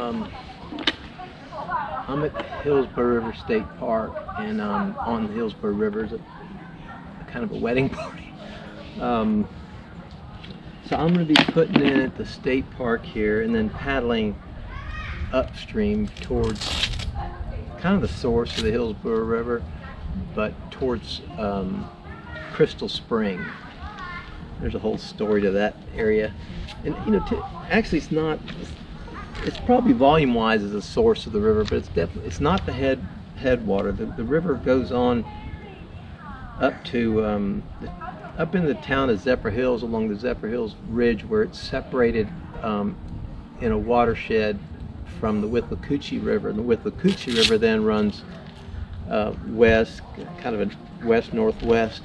Um, I'm at Hillsborough River State Park, and on the Hillsborough River is a kind of a wedding party. So I'm going to be putting in at the state park here and then paddling upstream towards kind of the source of the Hillsborough River, but towards Crystal Spring. There's a whole story to that area, and you know, actually it's probably volume-wise as a source of the river, but it's not the headwater. The river goes on up to up in the town of Zephyr Hills, along the Zephyr Hills Ridge, where it's separated in a watershed from the Withlacoochee River, and the Withlacoochee River then runs west, kind of a west-northwest,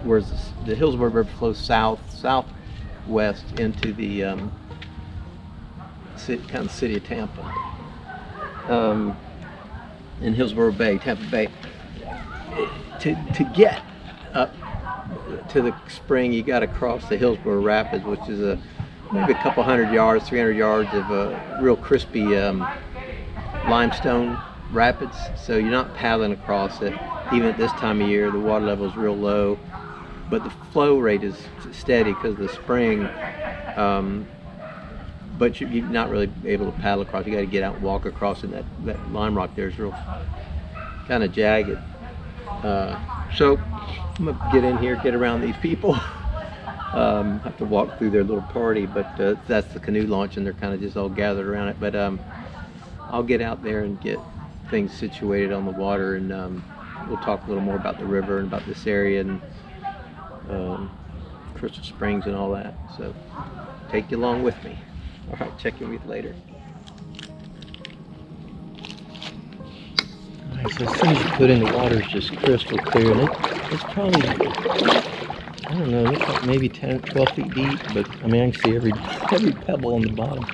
whereas the Hillsborough River flows southwest into the kind of city of Tampa, in Hillsborough Bay, Tampa Bay. To get up to the spring, you got to cross the Hillsborough Rapids, which is maybe a couple 300 yards of real crispy limestone rapids. So you're not paddling across it. Even at this time of year, the water level is real low, but the flow rate is steady because of the spring. But you're not really able to paddle across. You got to get out and walk across it. That lime rock there is real kind of jagged. So I'm gonna get in here, get around these people. Have to walk through their little party, but that's the canoe launch, and they're kind of just all gathered around it. But I'll get out there and get things situated on the water, and we'll talk a little more about the river and about this area and Crystal Springs and all that. So take you along with me. All right, check in with you later. All right, so as soon as you put in, the water is just crystal clear, and it's probably, I don't know, it's like maybe 10, 12 feet deep, but I mean, I can see every pebble on the bottom.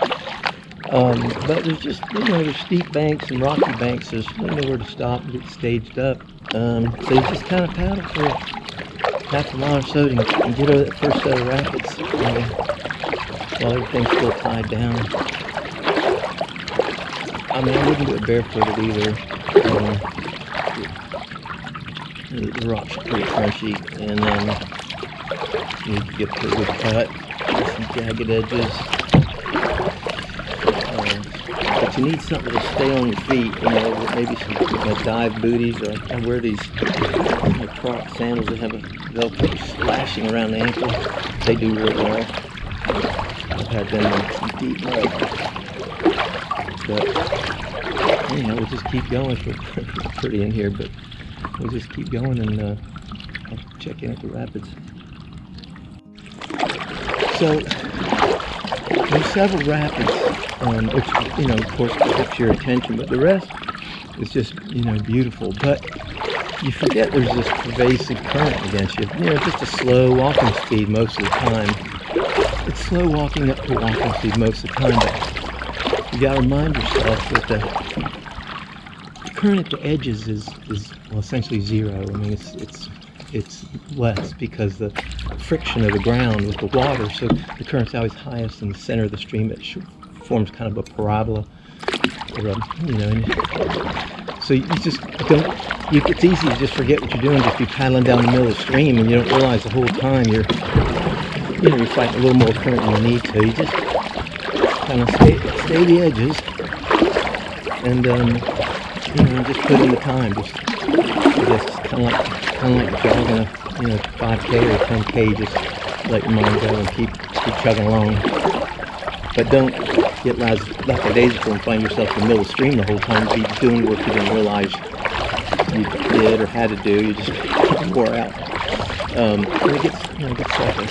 But there's just, you know, there's steep banks and rocky banks. There's nowhere to stop and get staged up. So you just kind of paddle for half a mile or so and get over that first set of rapids while everything's still tied down. I mean, I wouldn't do it barefooted either. The rocks are pretty crunchy, and you get a pretty good cut, some jagged edges. But you need something to stay on your feet, you know, maybe some dive booties, or I wear these Croc sandals that have a Velcro slashing around the ankle. They do real well. I've had them in some deep mud. But anyhow, we'll just keep going. It's pretty in here, but we'll just keep going, and I'll check in at the rapids. So there's several rapids, which, you know, of course, capture your attention, but the rest is just, you know, beautiful. But you forget there's this pervasive current against you. You know, just a slow walking speed most of the time. It's slow walking up to walking speed most of the time, but you gotta remind yourself that the current at the edges is well, essentially zero. I mean, it's less because the friction of the ground with the water, so the current's always highest in the center of the stream. It forms kind of a parabola, or you know, and so you just don't. It's easy to just forget what you're doing, just be paddling down the middle of the stream, and you don't realize the whole time you're fighting a little more current than you need to. You just kind of stay the edges, and you know, just put in the time. Just kind of like jogging a 5K or 10K. Just let your mind go and keep chugging along. But don't get lackadaisical and find yourself in the middle of the stream the whole time. Be doing work you didn't realize you did or had to do. You just wore out. It gets tougher.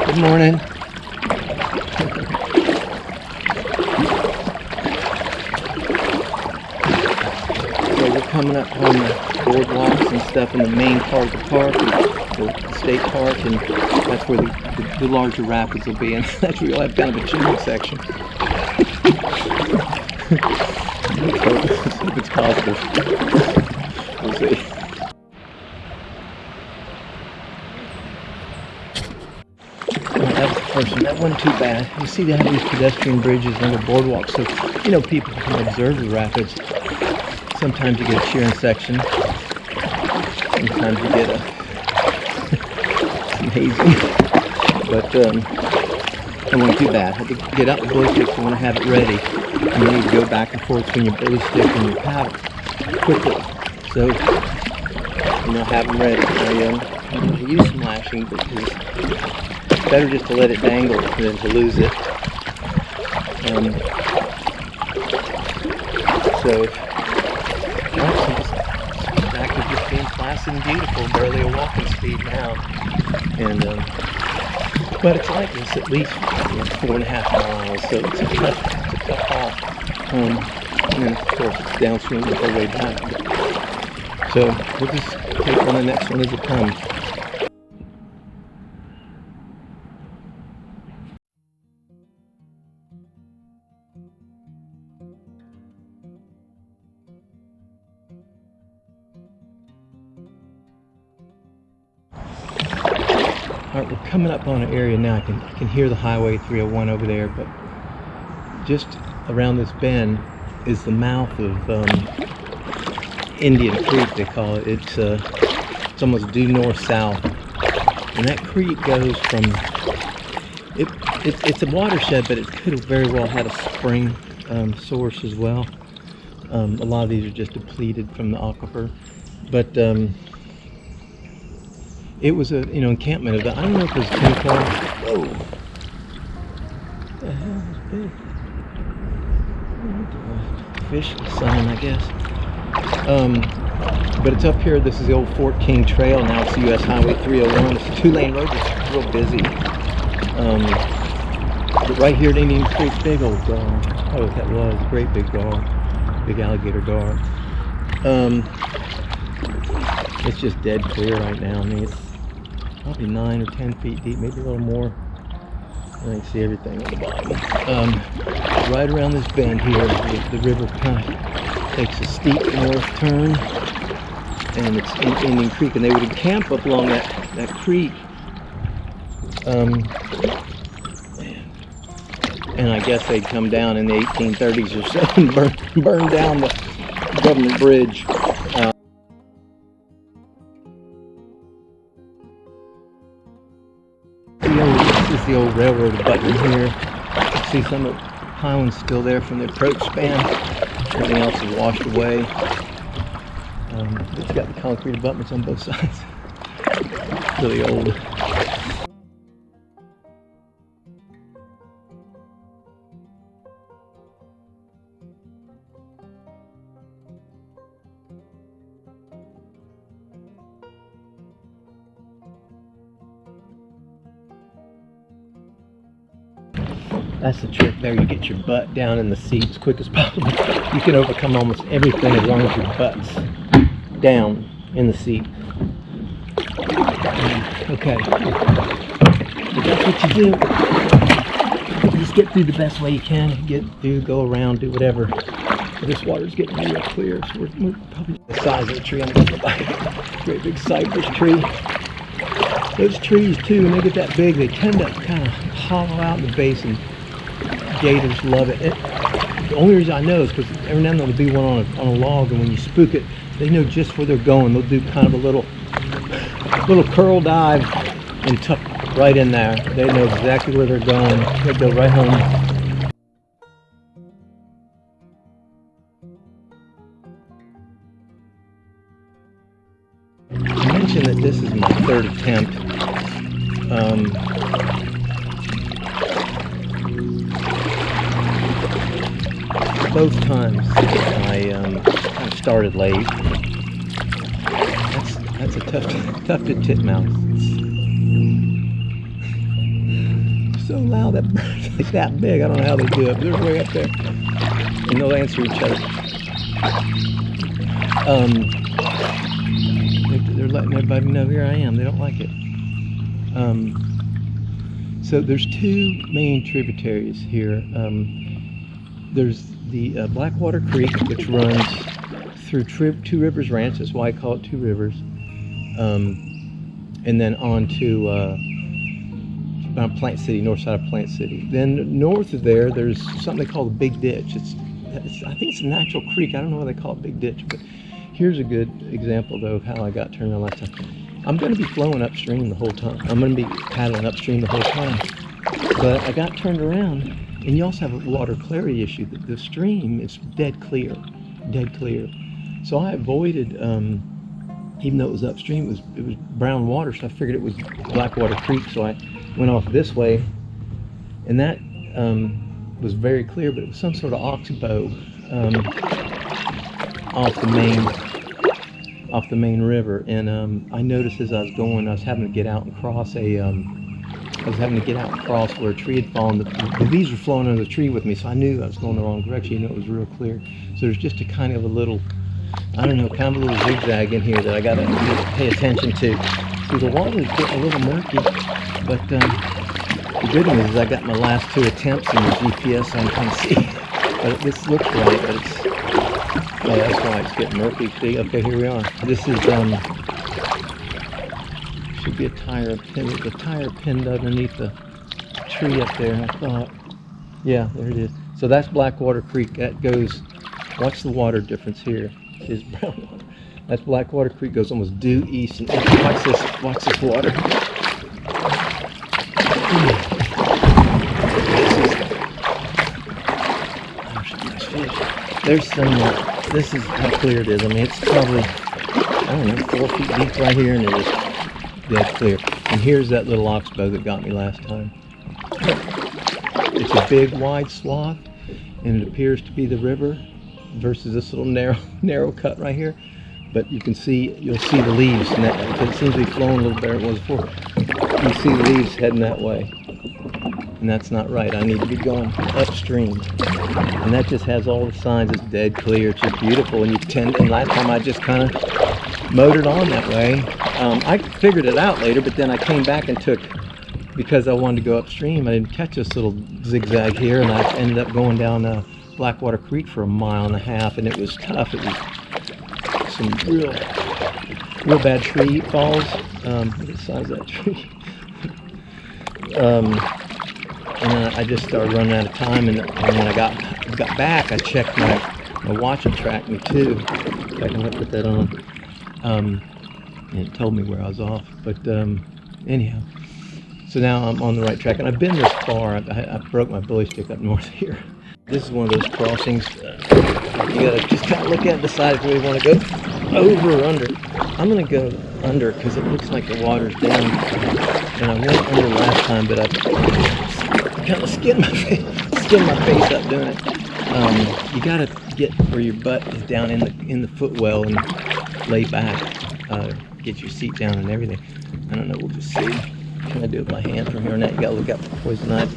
Good morning. So we're coming up on the boardwalks and stuff in the main part of the park, the state park, and that's where the larger rapids will be, and that's where you'll have kind of a chilling section. Let's hope it's positive. We'll see. That's the first one. That wasn't too bad. You see they have these pedestrian bridges and little boardwalks, so you know people can observe the rapids. Sometimes you get a shearing section. Sometimes you get some hazing. But it wasn't too bad. I had to get out the bully stick, so I want to have it ready. And you need to go back and forth between your bully stick and your paddle quickly. So, you know, have them ready. I use some lashing because it's better just to let it dangle than to lose it. So, back to just being placid and beautiful, barely a walking speed now. And but it's like this at least 4.5 miles, so it's a tough haul home. And then of course it's downstream the whole way back. So we'll just take on the next one as it comes. Alright, we're coming up on an area now. I can hear the Highway 301 over there, but just around this bend is the mouth of Indian Creek, they call it. It's almost due north-south, and that creek goes from it's a watershed, but it could have very well had a spring source as well. A lot of these are just depleted from the aquifer, but it was a encampment of the, I don't know if it was 10 cars. Whoa! What the hell is big? Fish sign, I guess. But it's up here. This is the old Fort King Trail. Now it's the US Highway 301. It's a 2-lane road. It's real busy. But right here at Indian Creek, big old dog. Oh, that was a great big dog. Big alligator dog. It's just dead clear right now. I mean, it's probably 9 or 10 feet deep, maybe a little more. I can see everything on the bottom. Right around this bend here, the river kind of takes a steep north turn, and it's in Indian Creek, and they would encamp up along that creek. And I guess they'd come down in the 1830s or so and burn down the government bridge. This is the old railroad abutment here. You can see some of the pilings still there from the approach span. Everything else is washed away. It's got the concrete abutments on both sides. Really old. That's the trick there. You get your butt down in the seat as quick as possible. You can overcome almost everything as long as your butt's down in the seat. Okay. But that's what you do. You just get through the best way you can. Get through, go around, do whatever. But this water's getting real clear, so we're probably the size of the tree I'm going to buy. Great big cypress tree. Those trees too, when they get that big, they tend to kind of hollow out the base, and gators love it. The only reason I know is because every now and then there'll be one on a log, and when you spook it, they know just where they're going. They'll do kind of a little curl dive and tuck right in there. They know exactly where they're going. They go right home. I mentioned that this is my third attempt. Both times I kind of started late. That's a tufted titmouse. It's so loud, that bird's like that big. I don't know how they do it, but they're way up there, and they'll answer each other. They're letting everybody know here I am. They don't like it. So there's two main tributaries here. There's the Blackwater Creek, which runs through Two Rivers Ranch. That's why I call it Two Rivers. And then on to Plant City, north side of Plant City. Then north of there, there's something they call the Big Ditch. I think it's a natural creek. I don't know why they call it Big Ditch, but here's a good example though of how I got turned around last time. I'm going to be flowing upstream the whole time. I'm going to be paddling upstream the whole time. But I got turned around, and you also have a water clarity issue. The stream is dead clear, dead clear. So I avoided, even though it was upstream, it was brown water, so I figured it was Blackwater Creek. So I went off this way, and that was very clear, but it was some sort of oxbow off the main river. And I noticed as I was going, I was having to get out and cross where a tree had fallen. The leaves were flowing under the tree with me, so I knew I was going the wrong direction. You know, it was real clear. So there's just a kind of a little, I don't know, kind of a little zigzag in here that I got to pay attention to. See, the water is getting a little murky, but the good news is I got my last 2 attempts in the GPS, so I can see. But this looks right, but it's, oh, that's why it's getting murky. See, okay, here we are. This is, should be a tire pin. There's a tire pinned underneath the tree up there, I thought. Yeah, there it is. So that's Blackwater Creek. That goes, watch the water difference here. It's brown water. That's Blackwater Creek, goes almost due east. And watch this water. There's some, this is how clear it is. I mean, it's probably, I don't know, 4 feet deep right here, and it is dead clear. And here's that little oxbow that got me last time. It's a big, wide swath, and it appears to be the river versus this little narrow cut right here. But you can see, you'll see the leaves, and it seems to be flowing a little better than it was before. You see the leaves heading that way. And that's not right. I need to be going upstream. And that just has all the signs. It's dead clear. It's just beautiful. And and last time I just kind of motored on that way. I figured it out later, but then I came back and took, because I wanted to go upstream, I didn't catch this little zigzag here, and I ended up going down Blackwater Creek for 1.5 miles, and it was tough. It was some real bad tree falls. Look at the size of that tree. And then I just started running out of time, and when I got back, I checked my watch had tracked me too. If I can put that on. And it told me where I was off. But anyhow, so now I'm on the right track, and I've been this far. I broke my bully stick up north here. This is one of those crossings. You gotta just kind of look at and decide if you really want to go over or under. I'm gonna go under because it looks like the water's down. And I went under last time, but I kind of skinned my face up doing it. You gotta get where your butt is down in the footwell and lay back. Get your seat down and everything. I don't know. We'll just see. Can I do it with my hand from here on out? You gotta look out for poison ivy.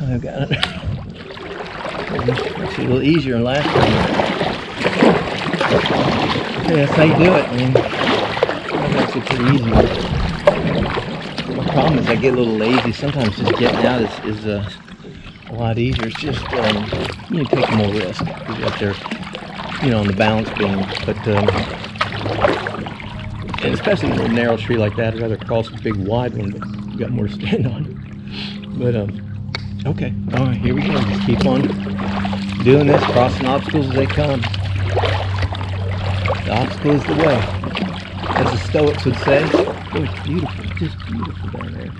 I've got it. Actually, a little easier than last time. Okay, that's how you do it. I mean, that's actually pretty easy. The problem is I get a little lazy. Sometimes just getting out is a lot easier. It's just you take more risk because you're up there, on the balance beam. But and especially in a narrow tree like that, I'd rather cross a big wide one, but you got more to stand on. But okay, all right, here we go. Just keep on doing this, crossing obstacles as they come. The obstacle is the way, as the Stoics would say. Oh, it's beautiful, just beautiful down there.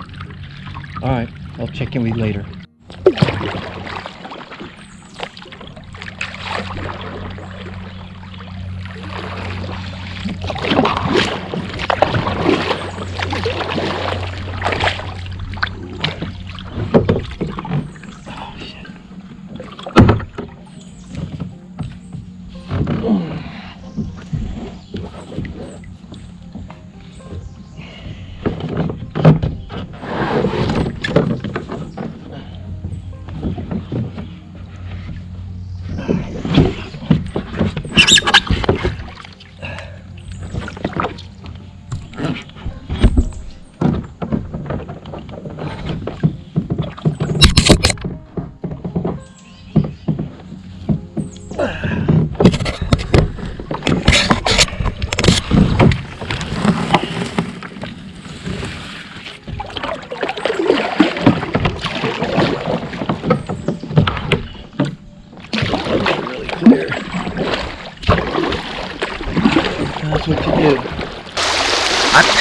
All right, I'll check in with you later.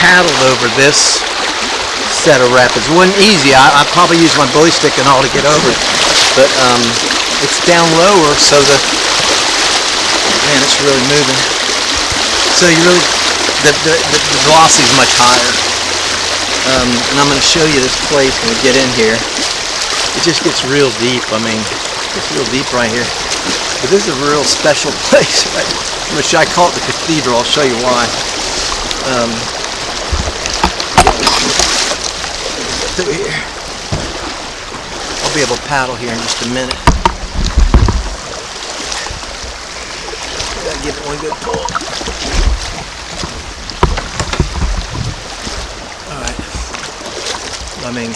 paddled over this set of rapids. It wasn't easy. I probably used my buoy stick and all to get over it, but it's down lower, so man, it's really moving. So you really, the velocity is much higher. And I'm going to show you this place when we get in here. It just gets real deep. I mean, it's real deep right here. But this is a real special place, right? I call it the cathedral. I'll show you why. Through here. I'll be able to paddle here in just a minute. Gotta give it one good pull. Alright. I mean,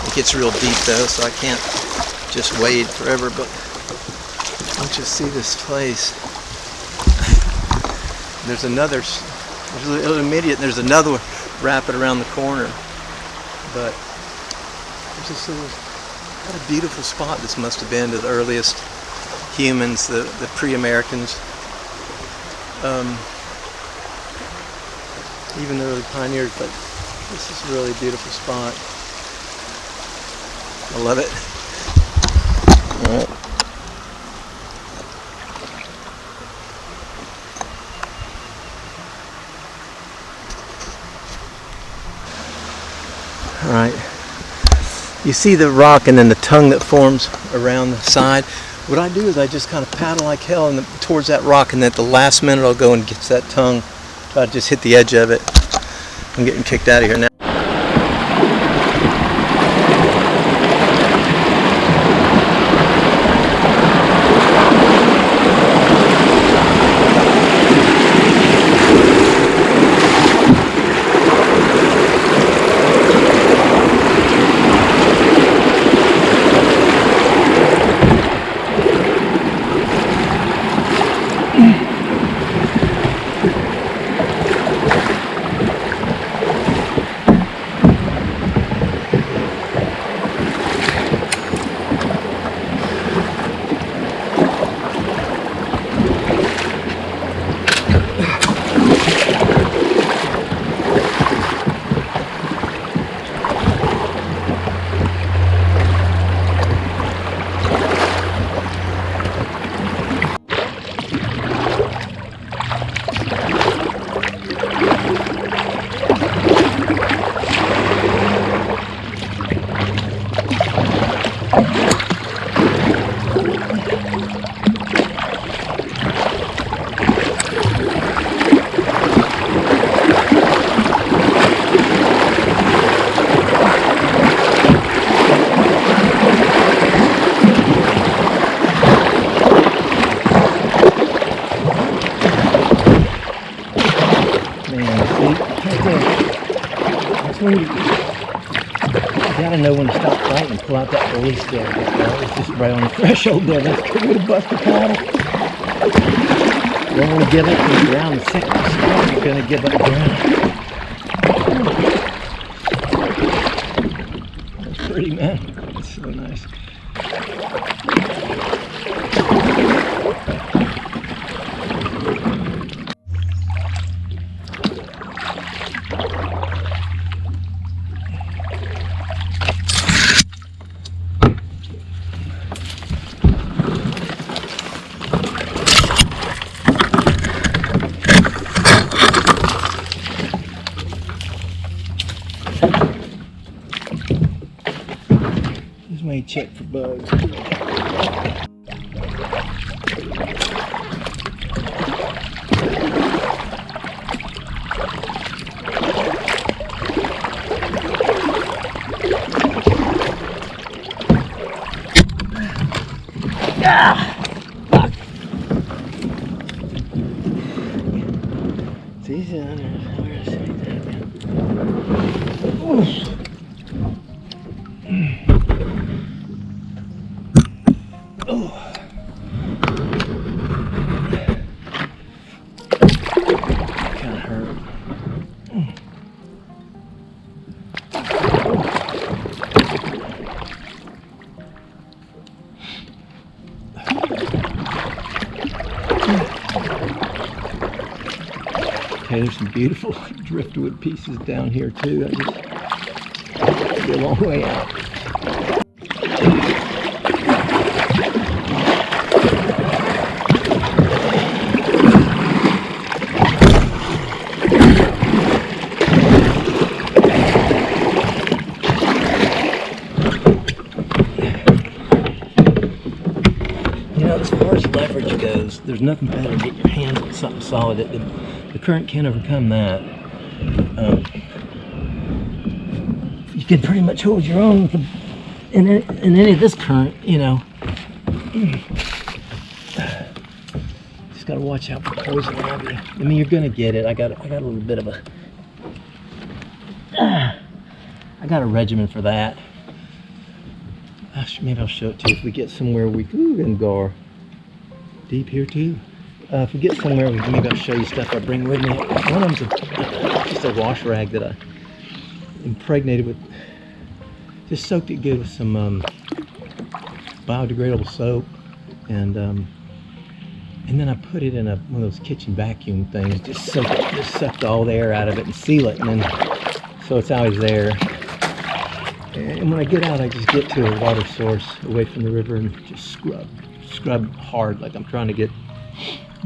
it gets real deep though, so I can't just wade forever, but don't you see this place? There's another, there's another rapid around the corner, but there's this little, what a beautiful spot this must have been to the earliest humans, the pre-Americans, even the early pioneers. But this is a really beautiful spot. I love it. All right. Alright, you see the rock and then the tongue that forms around the side. What I do is I just kind of paddle like hell towards that rock, and then at the last minute I'll go and get that tongue, try to just hit the edge of it. I'm getting kicked out of here now. You gotta know when to stop fighting and pull out that release there. It's just right on the threshold there. That's good way to bust the paddle. You don't want to give up on the ground. The second you start, you're gonna give up ground. That's pretty, man. That's so nice. May check for bugs. It's easy on there. Where is it? Oh. Okay, there's some beautiful driftwood pieces down here too. It'll be a long way out. As far as leverage goes, there's nothing better than get your hands on something solid. The current can't overcome that. You can pretty much hold your own with in any of this current, you know. Just gotta watch out for poison ivy. I mean, you're gonna get it. I got a little bit of a. I got a regimen for that. Maybe I'll show it to you if we get somewhere we can go. Deep here too. If we get somewhere, maybe I'll show you stuff I bring with me. One of them's just a wash rag that I impregnated with, just soaked it good with some biodegradable soap, and then I put it in one of those kitchen vacuum things, just sucked all the air out of it and seal it, and then so it's always there. And when I get out, I just get to a water source away from the river and just scrub hard, like I'm trying to get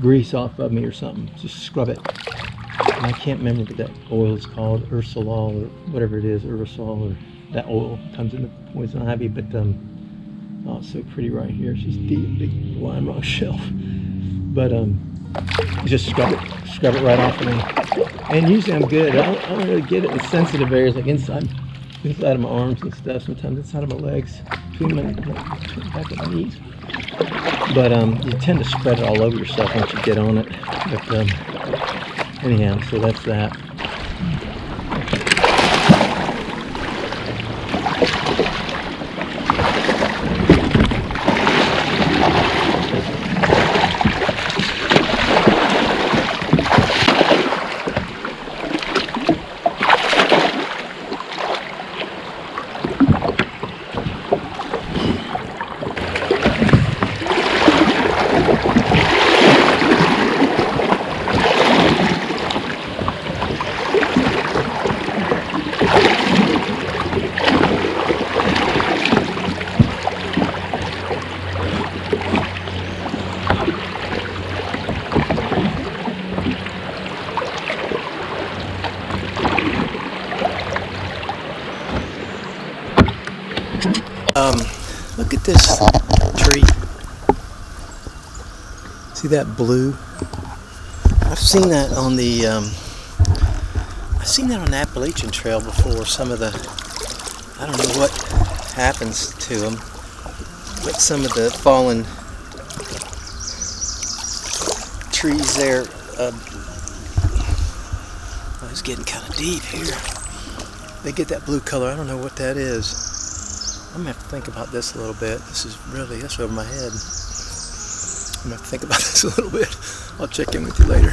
grease off of me or something. Just scrub it. And I can't remember what that oil is called, Ursolol or whatever it is, Urusol, or that oil comes in the poison ivy. But oh, it's so pretty right here. It's just deep, big lime rock shelf. But just scrub it right off of me. And usually I'm good. I don't really get it in sensitive areas, like inside of my arms and stuff, sometimes inside of my legs, between the back of my knees. But you tend to spread it all over yourself once you get on it. But anyhow, so that's that. Look at this tree. See that blue? I've seen that on the Appalachian Trail before. Some of the, I don't know what happens to them, but some of the fallen trees there. Oh, it's getting kind of deep here. They get that blue color. I don't know what that is. I'm going to have to think about this a little bit. That's over my head. I'm going to have to think about this a little bit. I'll check in with you later.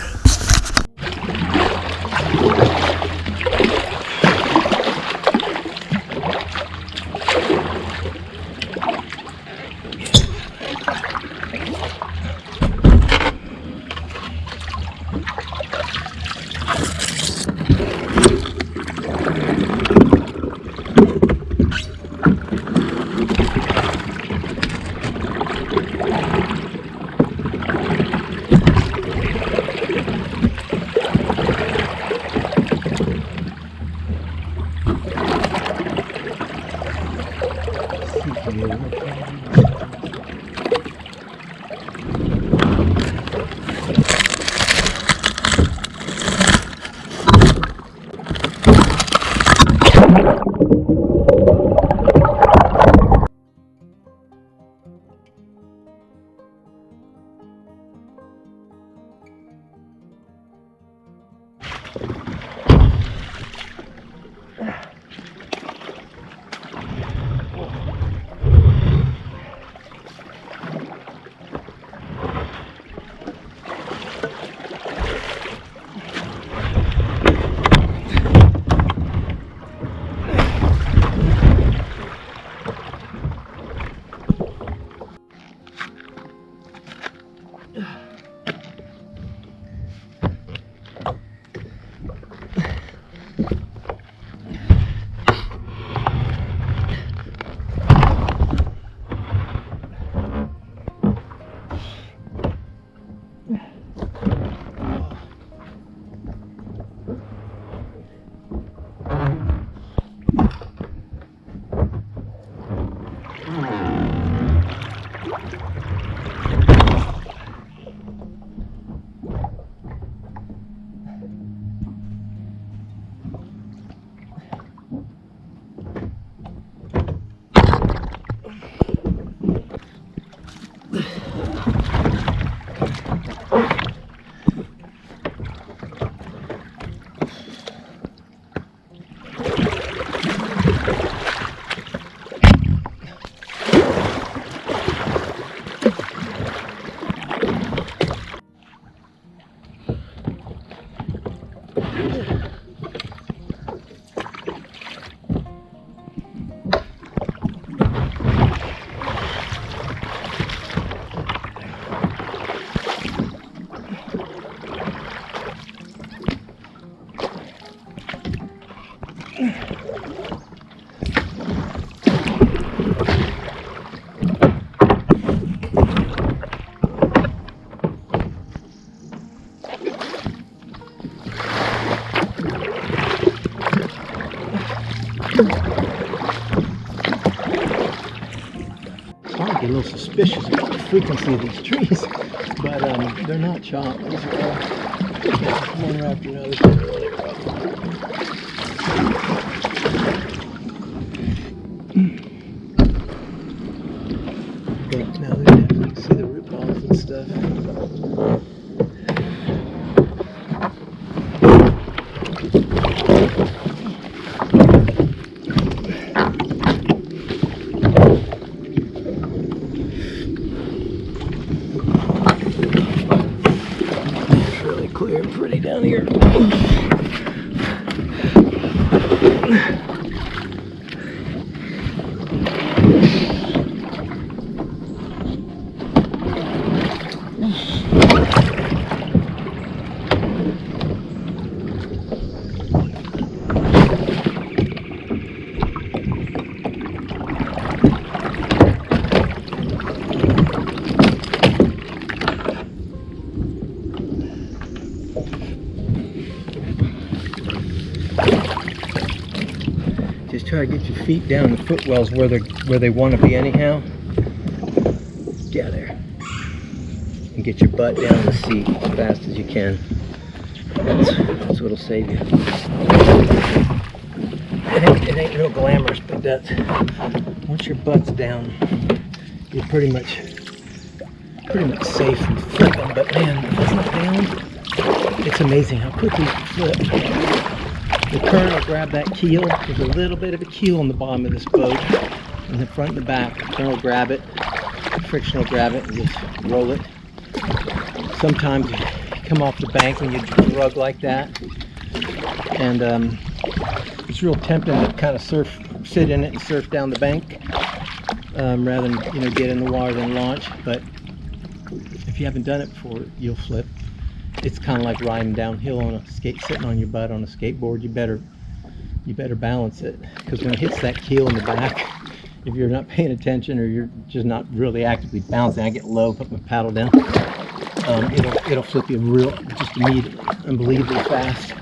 A little suspicious about the frequency of these trees, but they're not chopped. These are all one after another. It's really rough. But now you can see the root balls and stuff. Clear and pretty down here. Just try to get your feet down the footwells where they want to be anyhow. Yeah, there. And get your butt down the seat as fast as you can. That's what'll save you. It ain't real glamorous, but that's once your butt's down, you're pretty much safe from flipping. But man, if it's not down, it's amazing how quickly you flip. The current will grab that keel. There's a little bit of a keel on the bottom of this boat, in the front and the back. The current will grab it, the friction will grab it, and just roll it. Sometimes you come off the bank when you drug like that, and it's real tempting to kind of sit in it and surf down the bank, rather than get in the water and launch. But if you haven't done it before, you'll flip. It's kind of like riding downhill on a sitting on your butt on a skateboard. You better balance it, because when it hits that keel in the back, if you're not paying attention or you're just not really actively bouncing, I get low, put my paddle down, it'll flip you just immediately, unbelievably fast.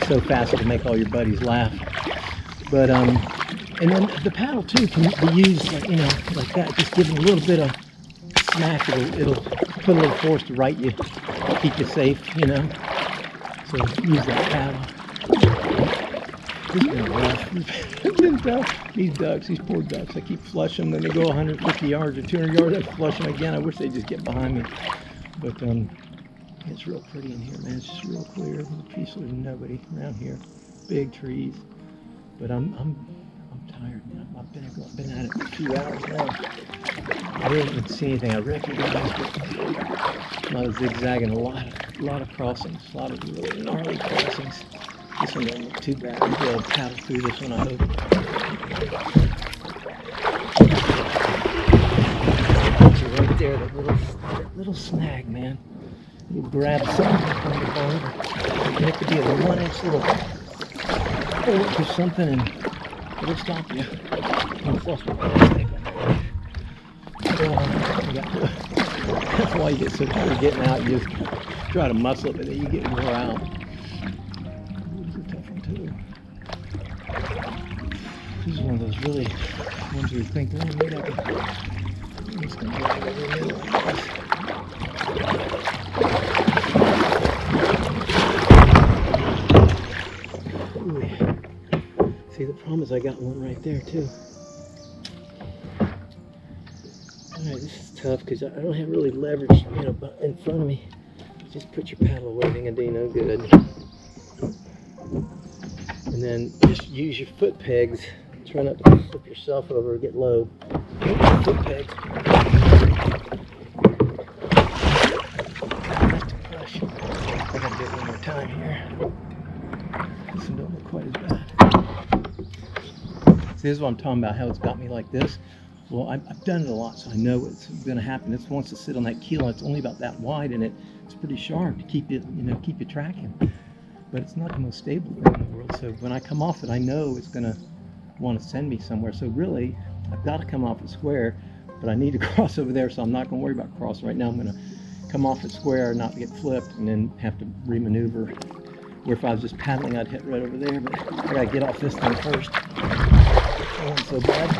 So fast it'll make all your buddies laugh. But and then the paddle too can be used like that, just giving a little bit of smack. It'll put a little force to right you, keep you safe, So use that paddle. It's been rough. It's been tough. These ducks, these poor ducks, I keep flushing them, then they go 150 yards or 200 yards, I flush them again. I wish they'd just get behind me. But it's real pretty in here, man. It's just real clear. Peaceful. There's nobody around here. Big trees. But I'm tired, man. I've been at it for a few hours now. I didn't even see anything I recognized, but a lot of zigzagging, a lot of crossings, a lot of really gnarly crossings. This one doesn't look too bad. We'll be able to paddle through this one, I hope. Right there, that little snag, man. You grab something from the boat, and it could be a 1-inch little bolt or something, and it'll stop you. That's why you get so tired of getting out. You just try to muscle it, but then you get more out. This is a tough one too. This is one of those really ones where you think, oh, maybe I can just gonna drive over the middle like this. Ooh. See, the problem is I got one right there too. Alright, this is tough because I don't have really leverage, in front of me. Just put your paddle away, it ain't gonna do no good. And then just use your foot pegs. Try not to flip yourself over or get low. Foot pegs. Just to push. I gotta do it one more time here. This one don't look quite as bad. See, this is what I'm talking about, how it's got me like this. Well, I've done it a lot, so I know what's going to happen. It wants to sit on that keel, and it's only about that wide, and it's pretty sharp to keep it, keep you tracking. but it's not the most stable thing in the world. So when I come off it, I know it's going to want to send me somewhere. So really, I've got to come off it square, but I need to cross over there, so I'm not going to worry about crossing. Right now, I'm going to come off it square, not get flipped, and then have to remaneuver. Where if I was just paddling, I'd hit right over there, but I got to get off this thing first. That wasn't so bad.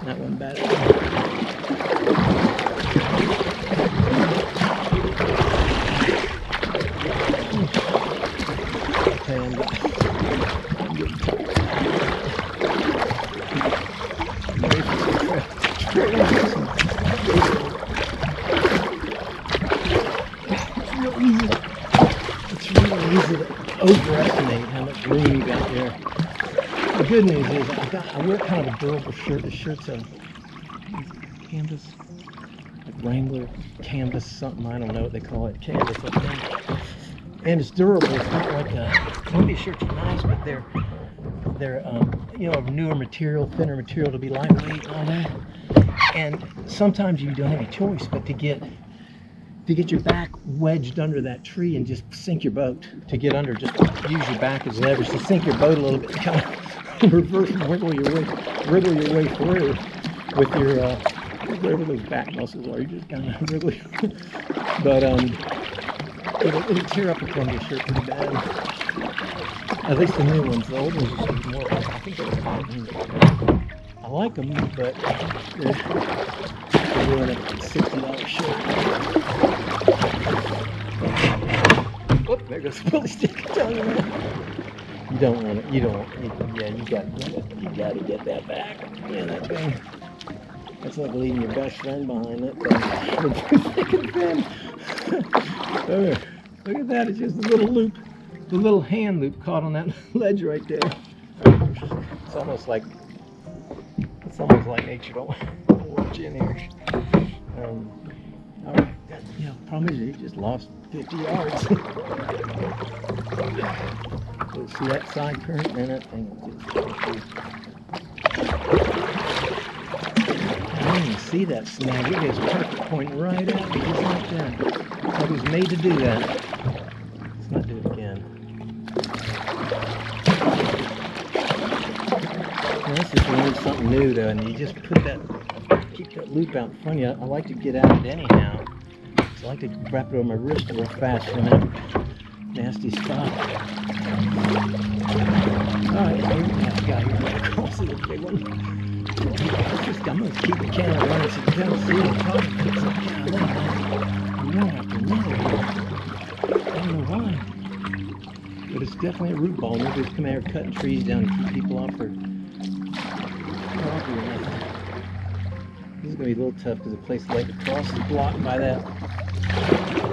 That wasn't bad at all. Okay, I'm getting tired. It's really easy to overestimate how much room you got there. The good news is I wear kind of a durable shirt. The shirt's a canvas, like Wrangler canvas something. I don't know what they call it. Canvas, I think. And it's durable. It's not like Columbia shirts are nice, but they're you know, newer material, thinner material to be lightweight and all that. And sometimes you don't have any choice but to get your back wedged under that tree and just sink your boat. To get under, just use your back as leverage to sink your boat a little bit, kind of reverse and wriggle your way through with your wherever those back muscles are. You just kind of wriggle. But it'll tear up a Columbia shirt pretty bad. At least the new ones. The old ones are more. I think they're fine. I like them, but they're doing a $60 shirt. Whoop, there goes the bully stick. You don't want it. You got to get that back. Yeah, that thing. That's like leaving your best friend behind. That thing. Look at that. It's just a little loop, the little hand loop caught on that ledge right there. It's almost like nature don't want you in here. All right, the problem is you just lost 50 yards. So see that side current, and that thing will just go through. I didn't even see that snag. It is perfect, pointing right at me, just like that. Like it was made to do that. Let's not do it again. Now, this is learning something new though, and you just keep that loop out in front of you. I like to get at it anyhow. So I like to wrap it over my wrist real fast for that nasty spot. Alright, got here right across the big one. I'm going to keep the camera running so you can see it. It's like, one after another. I don't know why. But it's definitely a root ball. Nobody's come out here cutting trees down to keep people off their property or nothing. This is going to be a little tough because the place like across is blocked by that.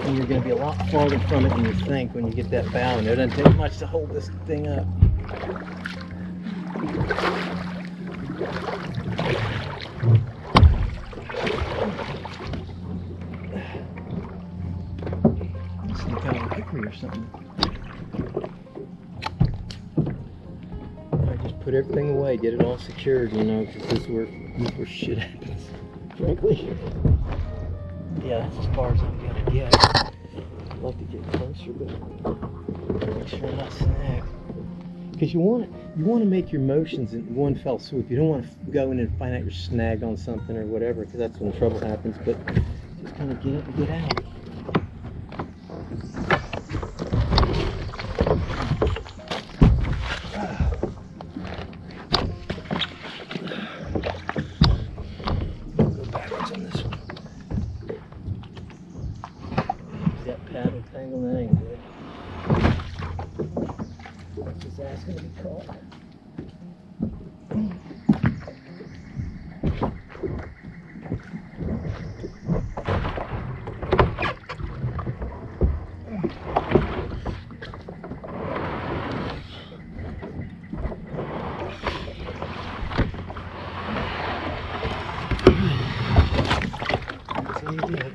And you're going to be a lot farther from it than you think when you get that bow in there. It doesn't take much to hold this thing up. Sneak out a hickory or something. I just put everything away, get it all secured, you know, because this is where shit happens, frankly. Yeah, that's as far as I'm gonna get. I'd love to get closer, but make sure I'm not snagged. Because you want to make your motions in one fell swoop. You don't want to go in and find out you're snagged on something or whatever, because that's when trouble happens. But just kind of get up and get out. Go backwards on this one. That paddle tangle, that ain't good. What's his ass gonna be caught? That's how you do it.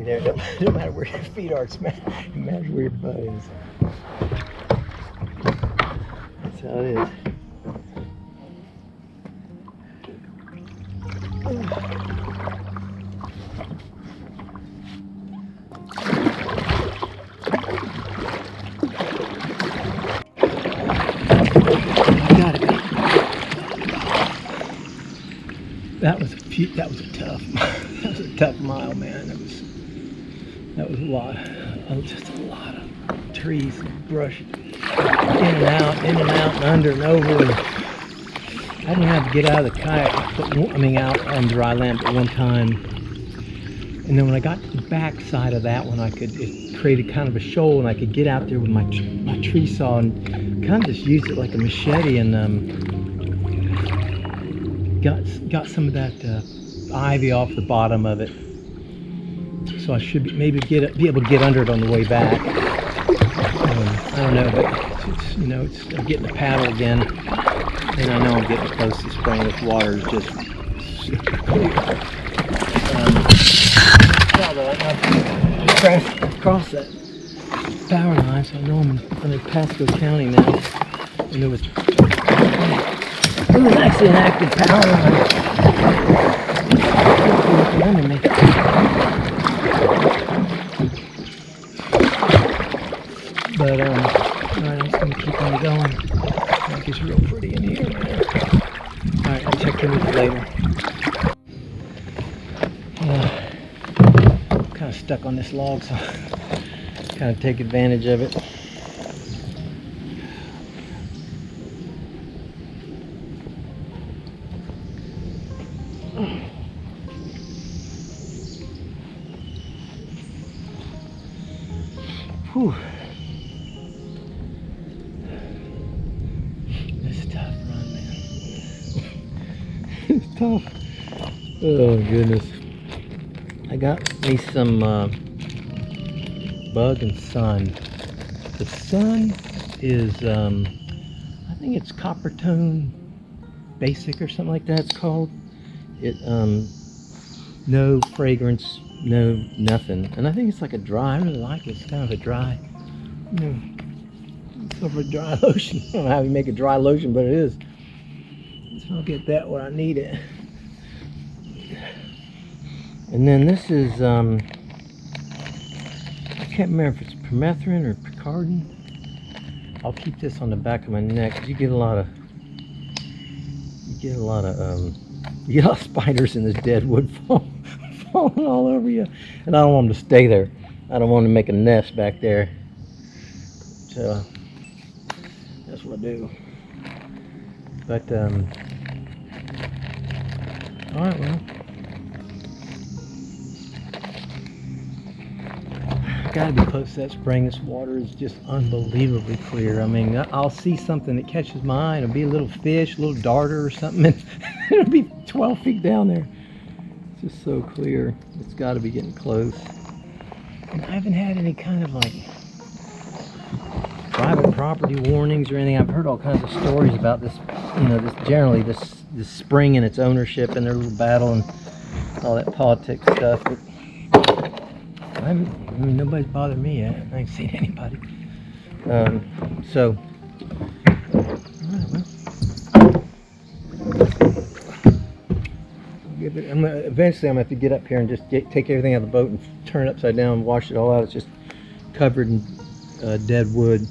There, no matter where your feet are, it matters where your butt is. That's how it is. I got it. That was a tough mile, man. That was a lot. Just a lot of trees and brush. In and out, and under and over. And I didn't have to get out of the kayak, out on dry land at one time. And then when I got to the back side of that one, it created kind of a shoal, and I could get out there with my tree saw and kind of just use it like a machete, and got some of that ivy off the bottom of it. So I should be able to get under it on the way back. I don't know, but I'm getting the paddle again, and I know I'm getting close to spring. This water is just super clear. I'm trying to cross that power line, so I know I'm in Pasco County now, and there was actually an active power line under me. But alright, I'm just gonna keep on going. I think it's real pretty in here, man. Alright, I'll check in with you later. I'm kind of stuck on this log, so kind of take advantage of it. Whew. It's a tough run, man. It's tough. Oh goodness. I got me some bug and sun. The sun is I think it's copper tone basic or something like that it's called. It no fragrance, no nothing, and I think it's like a dry. I really like it. It's kind of a dry, it's sort of a dry lotion. I don't know how you make a dry lotion, but it is. So I'll get that where I need it. And then this is I can't remember if it's permethrin or picardin. I'll keep this on the back of my neck because you get a lot of spiders in this dead wood falling all over you, and I don't want them to stay there. I don't want to make a nest back there. So that's what I do. But all right, well, gotta be close to that spring. This water is just unbelievably clear. I mean, I'll see something that catches my eye. It'll be a little fish, a little darter or something, and it'll be 12 feet down there. It's just so clear. It's got to be getting close. And I haven't had any kind of like private property warnings or anything. I've heard all kinds of stories about this, this spring and its ownership and their little battle and all that politics stuff. But I mean, nobody's bothered me yet. I ain't seen anybody. So, eventually I'm gonna have to get up here and just take everything out of the boat and turn it upside down and wash it all out. It's just covered in dead wood.